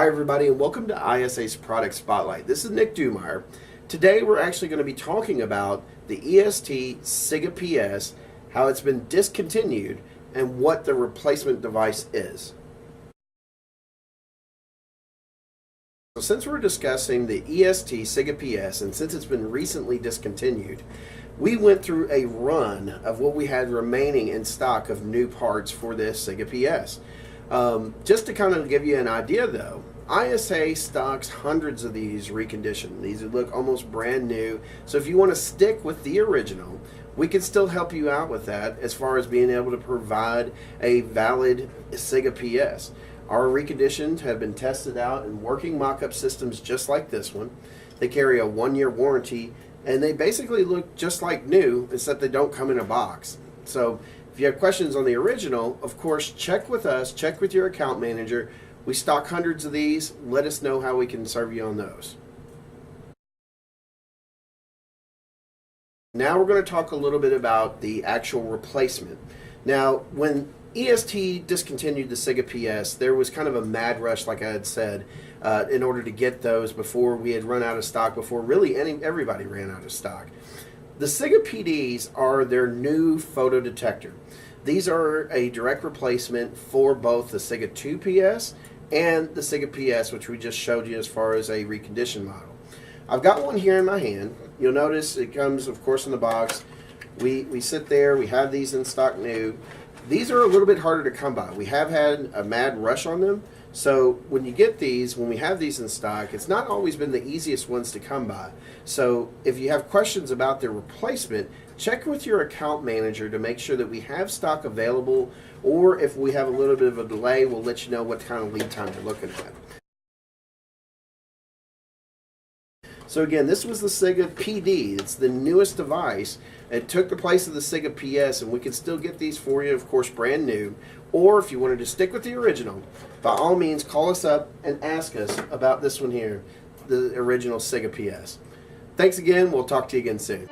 Hi everybody and welcome to ISA's Product Spotlight. This is Nick Dumeier. Today we're actually going to be talking about the EST SIGA-PS, how it's been discontinued, and what the replacement device is. So since we're discussing the EST SIGA-PS and since it's been recently discontinued, we went through a run of what we had remaining in stock of new parts for this SIGA-PS. Just to kind of give you an idea though, ISA stocks hundreds of these reconditioned. These look almost brand new. So if you want to stick with the original, we can still help you out with that as far as being able to provide a valid SIGA-PS. Our reconditioned have been tested out in working mock-up systems just like this one. They carry a 1-year warranty and they basically look just like new, except they don't come in a box. So if you have questions on the original, of course, check with us, check with your account manager. We stock hundreds of these. Let us know how we can serve you on those. Now we're going to talk a little bit about the actual replacement. Now, when EST discontinued the SIGA-PS, there was kind of a mad rush, like I had said, in order to get those before we had run out of stock, before really everybody ran out of stock. The SIGA-PDs are their new photo detector. These are a direct replacement for both the SIGA-2PS and the SIGA-PS, which we just showed you as far as a reconditioned model. I've got one here in my hand. You'll notice it comes, of course, in the box. We sit there, we have these in stock new. These are a little bit harder to come by. We have had a mad rush on them. So when you get these, when we have these in stock, it's not always been the easiest ones to come by. So if you have questions about their replacement, check with your account manager to make sure that we have stock available, or if we have a little bit of a delay, we'll let you know what kind of lead time you're looking at. So again, this was the SIGA-PD. It's the newest device. It took the place of the SIGA-PS, and we can still get these for you, of course, brand new. Or if you wanted to stick with the original, by all means, call us up and ask us about this one here, the original SIGA-PS. Thanks again. We'll talk to you again soon.